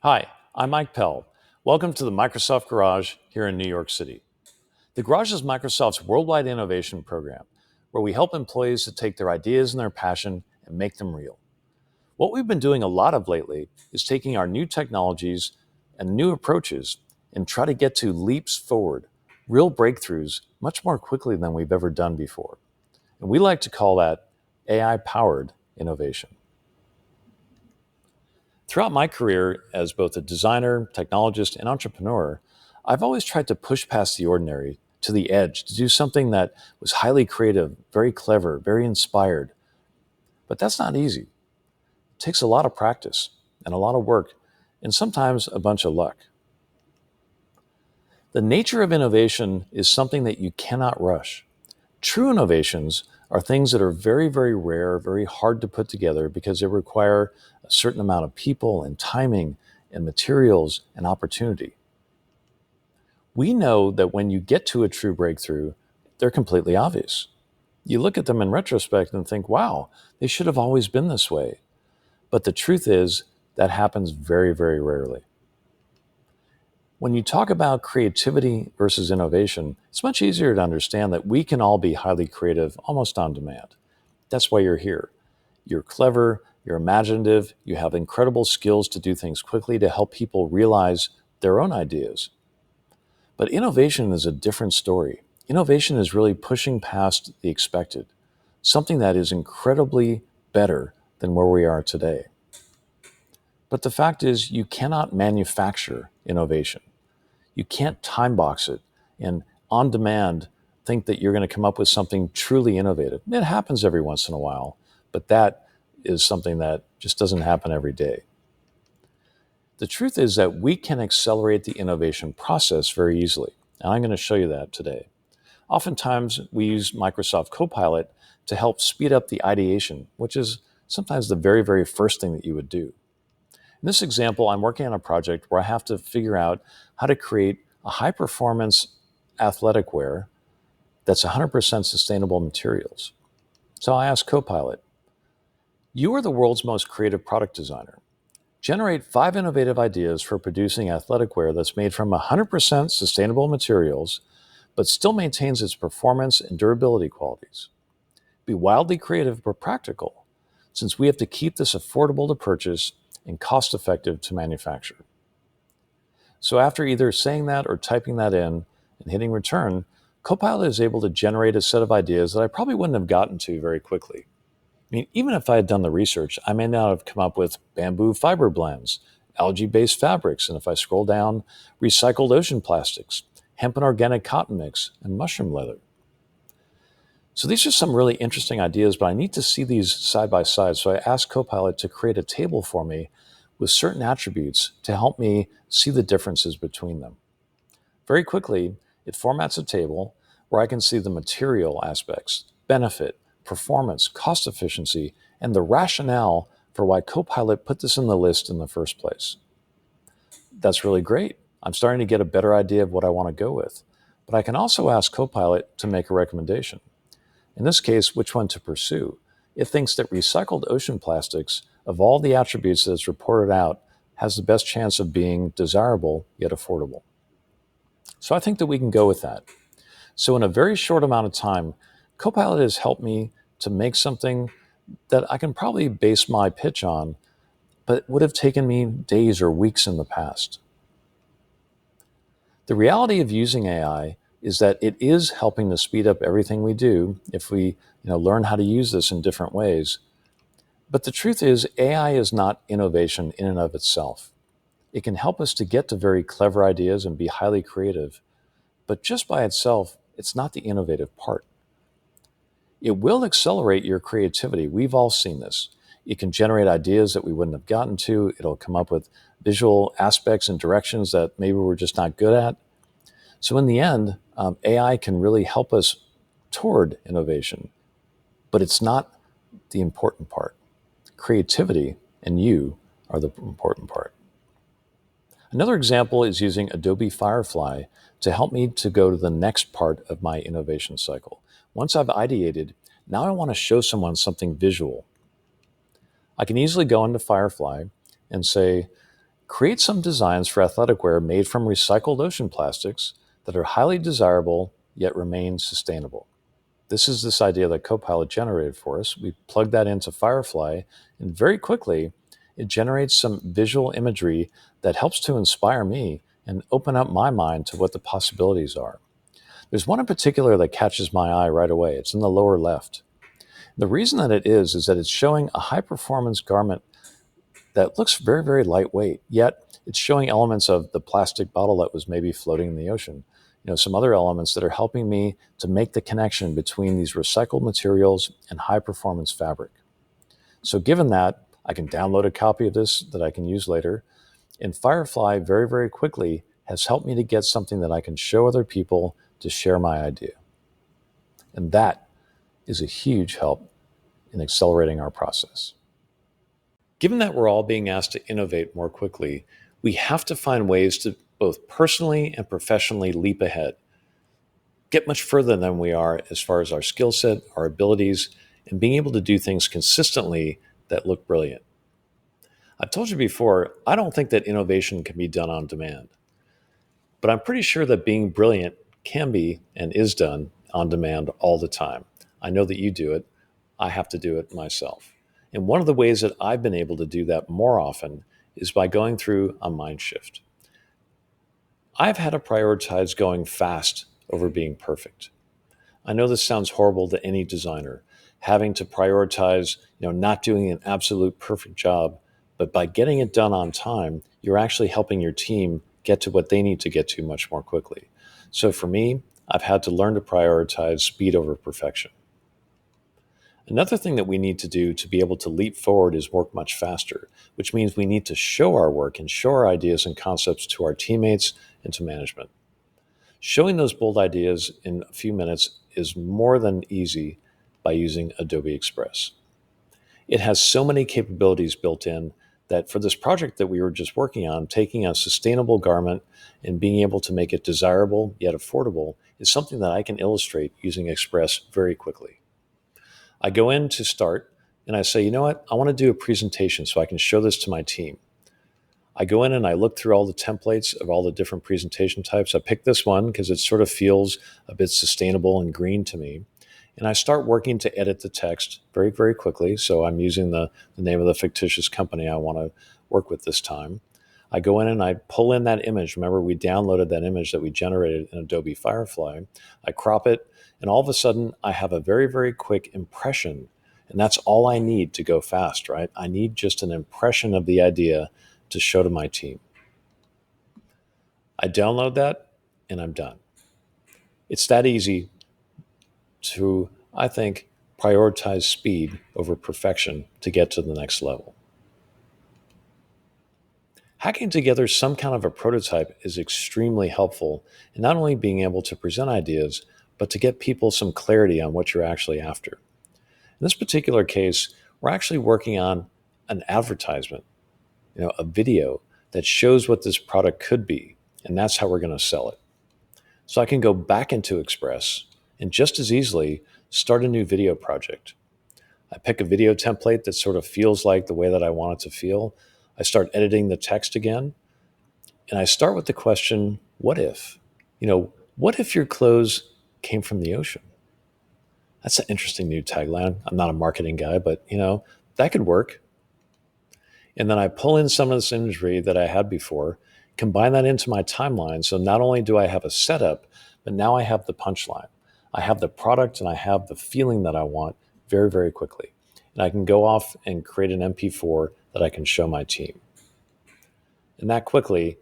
Hi, I'm Mike Pell. Welcome to the Microsoft Garage here in New York City. The Garage is Microsoft's worldwide innovation program, where we help employees to take their ideas and their passion and make them real. What we've been doing a lot of lately is taking our new technologies and new approaches and try to get to leaps forward, real breakthroughs, much more quickly than we've ever done before. And we like to call that AI-powered innovation. Throughout my career as both a designer, technologist, and entrepreneur, I've always tried to push past the ordinary to the edge, to do something that was highly creative, very clever, very inspired. But that's not easy. It takes a lot of practice and a lot of work, and sometimes a bunch of luck. The nature of innovation is something that you cannot rush. True innovations are things that are very, very rare, very hard to put together because they require a certain amount of people and timing and materials and opportunity. We know that when you get to a true breakthrough, they're completely obvious. You look at them in retrospect and think, wow, they should have always been this way. But the truth is, that happens very, very rarely. When you talk about creativity versus innovation, it's much easier to understand that we can all be highly creative almost on demand. That's why you're here. You're clever, you're imaginative, you have incredible skills to do things quickly to help people realize their own ideas. But innovation is a different story. Innovation is really pushing past the expected, something that is incredibly better than where we are today. But the fact is, you cannot manufacture innovation. You can't time box it and on demand think that you're going to come up with something truly innovative. It happens every once in a while, but that is something that just doesn't happen every day. The truth is that we can accelerate the innovation process very easily, and I'm going to show you that today. Oftentimes, we use Microsoft Copilot to help speed up the ideation, which is sometimes the very, very first thing that you would do. In this example, I'm working on a project where I have to figure out how to create a high-performance athletic wear that's 100% sustainable materials. So I asked Copilot, you are the world's most creative product designer. Generate 5 innovative ideas for producing athletic wear that's made from 100% sustainable materials, but still maintains its performance and durability qualities. Be wildly creative but practical, since we have to keep this affordable to purchase and cost-effective to manufacture. So after either saying that or typing that in and hitting return, Copilot is able to generate a set of ideas that I probably wouldn't have gotten to very quickly. I mean, even if I had done the research, I may not have come up with bamboo fiber blends, algae-based fabrics, and if I scroll down, recycled ocean plastics, hemp and organic cotton mix, and mushroom leather. So these are some really interesting ideas, but I need to see these side by side. So I asked Copilot to create a table for me with certain attributes to help me see the differences between them. Very quickly, it formats a table where I can see the material aspects, benefit, performance, cost efficiency, and the rationale for why Copilot put this in the list in the first place. That's really great. I'm starting to get a better idea of what I want to go with. But I can also ask Copilot to make a recommendation. In this case, which one to pursue. It thinks that recycled ocean plastics, of all the attributes that it's reported out, has the best chance of being desirable yet affordable. So I think that we can go with that. So in a very short amount of time, Copilot has helped me to make something that I can probably base my pitch on, but would have taken me days or weeks in the past. The reality of using AI is that it is helping to speed up everything we do if we learn how to use this in different ways. But the truth is, AI is not innovation in and of itself. It can help us to get to very clever ideas and be highly creative, but just by itself, it's not the innovative part. It will accelerate your creativity. We've all seen this. It can generate ideas that we wouldn't have gotten to. It'll come up with visual aspects and directions that maybe we're just not good at. So in the end, AI can really help us toward innovation, but it's not the important part. Creativity and you are the important part. Another example is using Adobe Firefly to help me to go to the next part of my innovation cycle. Once I've ideated, now I want to show someone something visual. I can easily go into Firefly and say, Create some designs for athletic wear made from recycled ocean plastics that are highly desirable yet remain sustainable. This is this idea that Copilot generated for us. We plug that into Firefly, and very quickly, it generates some visual imagery that helps to inspire me and open up my mind to what the possibilities are. There's one in particular that catches my eye right away. It's in the lower left. The reason that it is that it's showing a high performance garment that looks very, very lightweight, yet it's showing elements of the plastic bottle that was maybe floating in the ocean. Some other elements that are helping me to make the connection between these recycled materials and high performance fabric. So given that, I can download a copy of this that I can use later. And Firefly very, very quickly has helped me to get something that I can show other people to share my idea. And that is a huge help in accelerating our process. Given that we're all being asked to innovate more quickly, we have to find ways to both personally and professionally leap ahead, get much further than we are as far as our skill set, our abilities, and being able to do things consistently that look brilliant. I've told you before, I don't think that innovation can be done on demand, but I'm pretty sure that being brilliant can be and is done on demand all the time. I know that you do it. I have to do it myself. And one of the ways that I've been able to do that more often is by going through a mind shift. I've had to prioritize going fast over being perfect. I know this sounds horrible to any designer, having to prioritize, not doing an absolute perfect job, but by getting it done on time, you're actually helping your team get to what they need to get to much more quickly. So for me, I've had to learn to prioritize speed over perfection. Another thing that we need to do to be able to leap forward is work much faster, which means we need to show our work and show our ideas and concepts to our teammates and to management. Showing those bold ideas in a few minutes is more than easy by using Adobe Express. It has so many capabilities built in that for this project that we were just working on, taking a sustainable garment and being able to make it desirable yet affordable is something that I can illustrate using Express very quickly. I go in to start and I say, you know what? I want to do a presentation so I can show this to my team. I go in and I look through all the templates of all the different presentation types. I pick this one because it sort of feels a bit sustainable and green to me. And I start working to edit the text very, very quickly. So I'm using the name of the fictitious company I want to work with this time. I go in and I pull in that image. Remember, we downloaded that image that we generated in Adobe Firefly. I crop it, and all of a sudden, I have a very, very quick impression. And that's all I need to go fast, right? I need just an impression of the idea to show to my team. I download that, and I'm done. It's that easy to, I think, prioritize speed over perfection to get to the next level. Hacking together some kind of a prototype is extremely helpful in not only being able to present ideas, but to get people some clarity on what you're actually after. In this particular case, we're actually working on an advertisement, a video that shows what this product could be, and that's how we're going to sell it. So I can go back into Express and just as easily start a new video project. I pick a video template that sort of feels like the way that I want it to feel. I start editing the text again, and I start with the question, what if? What if your clothes came from the ocean? That's an interesting new tagline. I'm not a marketing guy, but that could work. And then I pull in some of this imagery that I had before, combine that into my timeline. So not only do I have a setup, but now I have the punchline. I have the product and I have the feeling that I want very, very quickly. And I can go off and create an MP4 that I can show my team. And that quickly,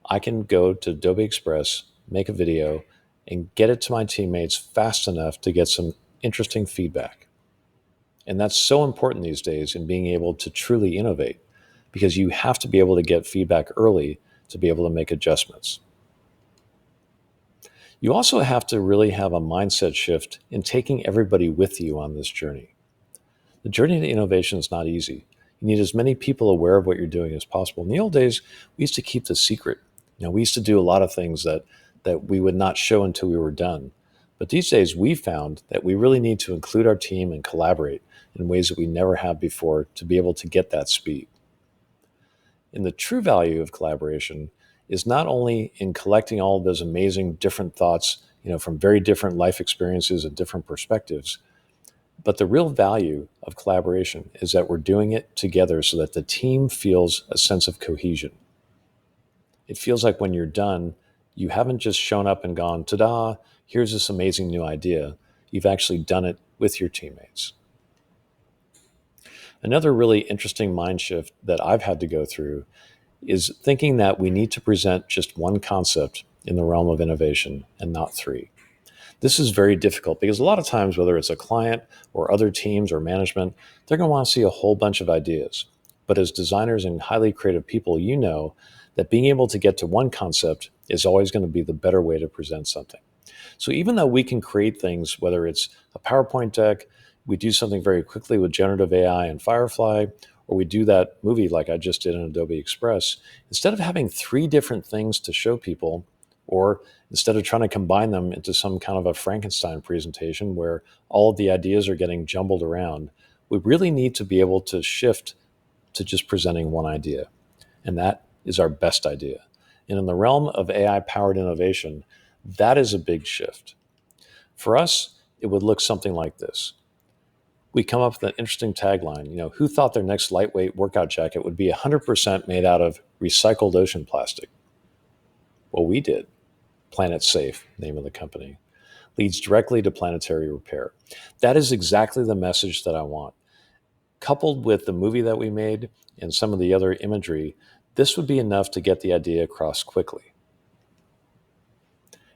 I can go to Adobe Express, make a video, and get it to my teammates fast enough to get some interesting feedback. And that's so important these days in being able to truly innovate, because you have to be able to get feedback early to be able to make adjustments. You also have to really have a mindset shift in taking everybody with you on this journey. The journey to innovation is not easy. You need as many people aware of what you're doing as possible. In the old days, we used to keep the secret. We used to do a lot of things that we would not show until we were done. But these days, we found that we really need to include our team and collaborate in ways that we never have before to be able to get that speed. And the true value of collaboration is not only in collecting all of those amazing different thoughts, from very different life experiences and different perspectives, but the real value of collaboration is that we're doing it together so that the team feels a sense of cohesion. It feels like when you're done, you haven't just shown up and gone, ta-da, here's this amazing new idea. You've actually done it with your teammates. Another really interesting mind shift that I've had to go through is thinking that we need to present just one concept in the realm of innovation and not three. This is very difficult because a lot of times, whether it's a client or other teams or management, they're going to want to see a whole bunch of ideas. But as designers and highly creative people, you know that being able to get to one concept is always going to be the better way to present something. So even though we can create things, whether it's a PowerPoint deck, we do something very quickly with generative AI and Firefly, or we do that movie like I just did in Adobe Express, instead of having three different things to show people, or instead of trying to combine them into some kind of a Frankenstein presentation where all of the ideas are getting jumbled around, we really need to be able to shift to just presenting one idea. And that is our best idea. And in the realm of AI-powered innovation, that is a big shift. For us, it would look something like this. We come up with an interesting tagline, who thought their next lightweight workout jacket would be 100% made out of recycled ocean plastic? Well, we did. Planet Safe, name of the company, leads directly to planetary repair. That is exactly the message that I want. Coupled with the movie that we made and some of the other imagery, this would be enough to get the idea across quickly.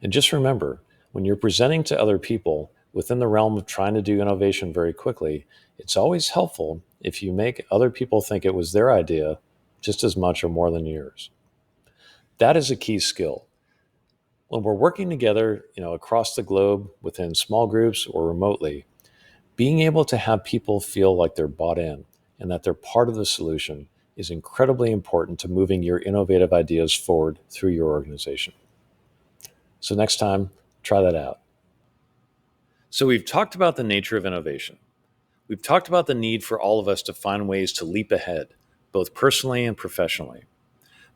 And just remember, when you're presenting to other people within the realm of trying to do innovation very quickly, it's always helpful if you make other people think it was their idea just as much or more than yours. That is a key skill. When we're working together, across the globe within small groups or remotely, being able to have people feel like they're bought in and that they're part of the solution is incredibly important to moving your innovative ideas forward through your organization. So next time, try that out. So we've talked about the nature of innovation. We've talked about the need for all of us to find ways to leap ahead, both personally and professionally.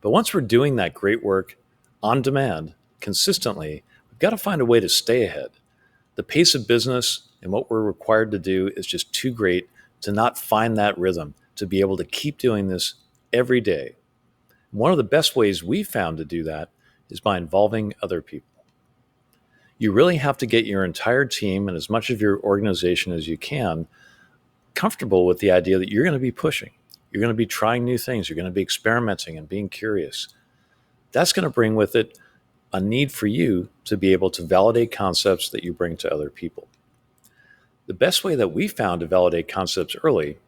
But once we're doing that great work on demand, consistently, we've got to find a way to stay ahead. The pace of business and what we're required to do is just too great to not find that rhythm, to be able to keep doing this every day. One of the best ways we found to do that is by involving other people. You really have to get your entire team and as much of your organization as you can comfortable with the idea that you're going to be pushing. You're going to be trying new things. You're going to be experimenting and being curious. That's going to bring with it a need for you to be able to validate concepts that you bring to other people. The best way that we found to validate concepts early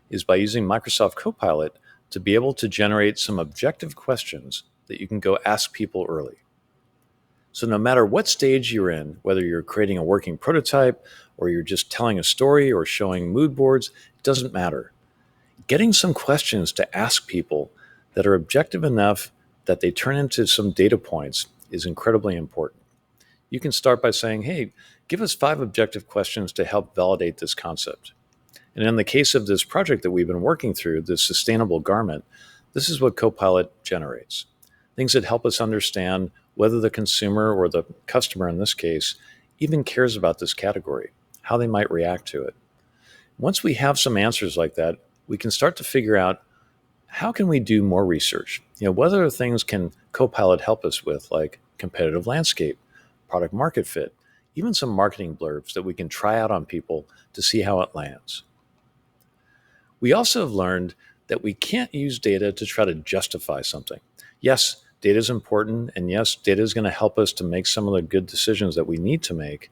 is by using Microsoft Copilot to be able to generate some objective questions that you can go ask people early. So no matter what stage you're in, whether you're creating a working prototype or you're just telling a story or showing mood boards, it doesn't matter. Getting some questions to ask people that are objective enough that they turn into some data points is incredibly important. You can start by saying, hey, give us 5 objective questions to help validate this concept. And in the case of this project that we've been working through, this sustainable garment, this is what Copilot generates. Things that help us understand whether the consumer or the customer in this case even cares about this category, how they might react to it. Once we have some answers like that, we can start to figure out how can we do more research? What other things can Copilot help us with, like competitive landscape, product market fit, even some marketing blurbs that we can try out on people to see how it lands. We also have learned that we can't use data to try to justify something. Yes, data is important, and yes, data is going to help us to make some of the good decisions that we need to make,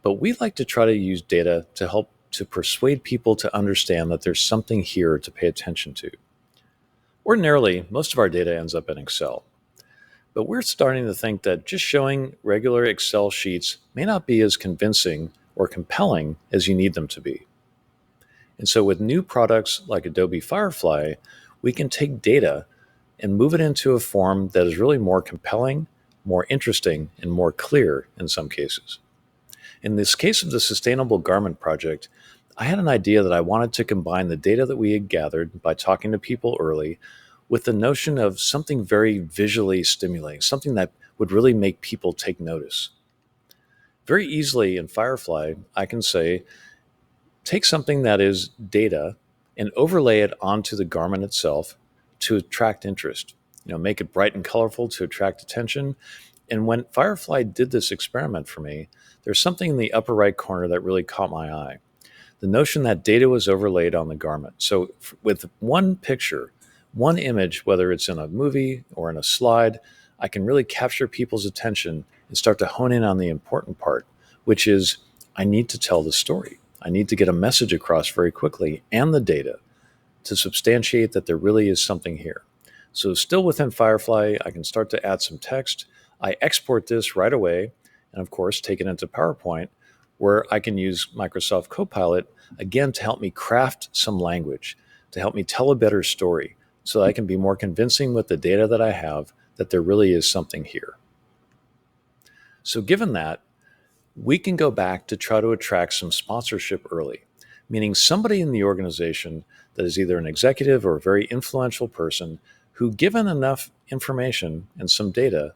but we like to try to use data to help to persuade people to understand that there's something here to pay attention to. Ordinarily, most of our data ends up in Excel, but we're starting to think that just showing regular Excel sheets may not be as convincing or compelling as you need them to be. And so with new products like Adobe Firefly, we can take data and move it into a form that is really more compelling, more interesting, and more clear in some cases. In this case of the Sustainable Garment Project, I had an idea that I wanted to combine the data that we had gathered by talking to people early with the notion of something very visually stimulating, something that would really make people take notice. Very easily in Firefly, I can say, take something that is data and overlay it onto the garment itself to attract interest. Make it bright and colorful to attract attention. And when Firefly did this experiment for me, there's something in the upper right corner that really caught my eye. The notion that data was overlaid on the garment. So with one picture, one image, whether it's in a movie or in a slide, I can really capture people's attention and start to hone in on the important part, which is I need to tell the story. I need to get a message across very quickly and the data to substantiate that there really is something here. So still within Firefly, I can start to add some text. I export this right away and of course take it into PowerPoint where I can use Microsoft Copilot again to help me craft some language, to help me tell a better story so that I can be more convincing with the data that I have that there really is something here. So given that, we can go back to try to attract some sponsorship early, meaning somebody in the organization that is either an executive or a very influential person who, given enough information and some data,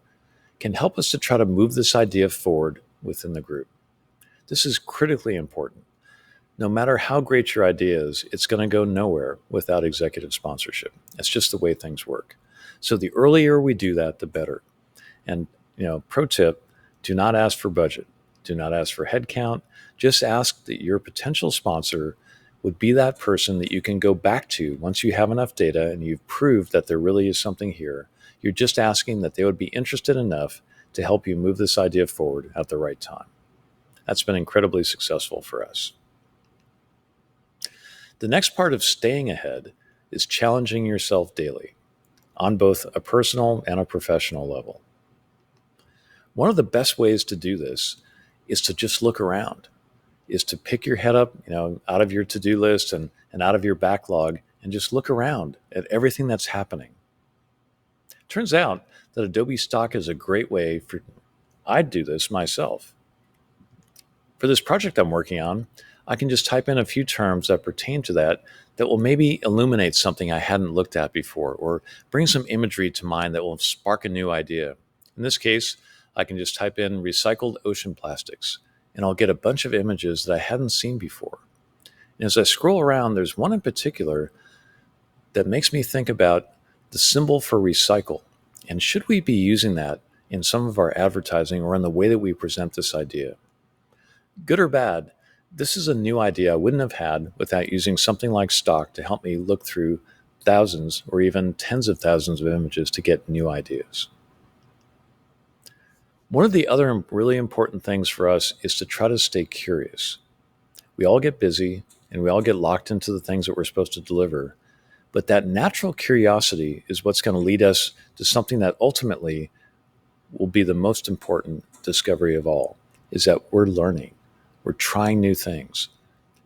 can help us to try to move this idea forward within the group. This is critically important. No matter how great your idea is, it's going to go nowhere without executive sponsorship. That's just the way things work. So the earlier we do that, the better. And, pro tip, do not ask for budget. Do not ask for headcount. Just ask that your potential sponsor would be that person that you can go back to once you have enough data and you've proved that there really is something here. You're just asking that they would be interested enough to help you move this idea forward at the right time. That's been incredibly successful for us. The next part of staying ahead is challenging yourself daily on both a personal and a professional level. One of the best ways to do this is to just look around, is to pick your head up, out of your to-do list and out of your backlog and just look around at everything that's happening. Turns out that Adobe Stock is a great way for, I'd do this myself. For this project I'm working on, I can just type in a few terms that pertain to that will maybe illuminate something I hadn't looked at before or bring some imagery to mind that will spark a new idea. In this case, I can just type in recycled ocean plastics and I'll get a bunch of images that I hadn't seen before. And as I scroll around, there's one in particular that makes me think about the symbol for recycle. And should we be using that in some of our advertising or in the way that we present this idea? Good or bad, this is a new idea I wouldn't have had without using something like Stock to help me look through thousands or even tens of thousands of images to get new ideas. One of the other really important things for us is to try to stay curious. We all get busy and we all get locked into the things that we're supposed to deliver, but that natural curiosity is what's going to lead us to something that ultimately will be the most important discovery of all, is that we're learning. We're trying new things,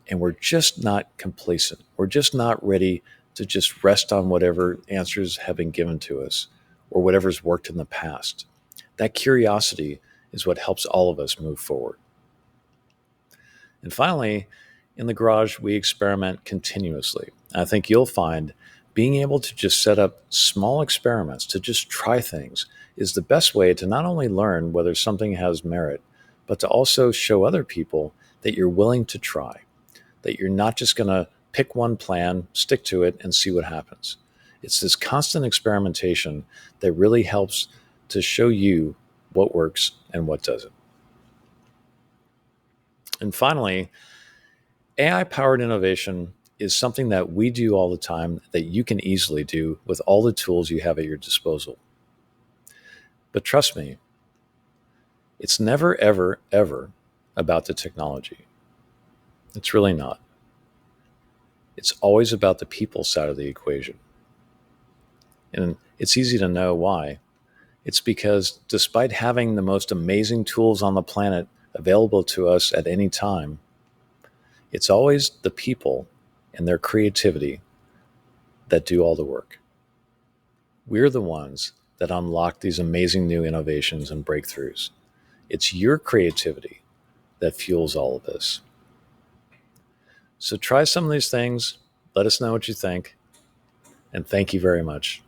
and we're just not complacent. We're just not ready to just rest on whatever answers have been given to us or whatever's worked in the past. That curiosity is what helps all of us move forward. And finally, in the garage, we experiment continuously. I think you'll find being able to just set up small experiments, to just try things, is the best way to not only learn whether something has merit, but to also show other people that you're willing to try, that you're not just going to pick one plan, stick to it, and see what happens. It's this constant experimentation that really helps to show you what works and what doesn't. And finally, AI-powered innovation is something that we do all the time that you can easily do with all the tools you have at your disposal. But trust me, it's never, ever, ever about the technology. It's really not. It's always about the people side of the equation. And it's easy to know why. It's because despite having the most amazing tools on the planet available to us at any time, it's always the people and their creativity that do all the work. We're the ones that unlock these amazing new innovations and breakthroughs. It's your creativity that fuels all of this. So try some of these things. Let us know what you think. And thank you very much.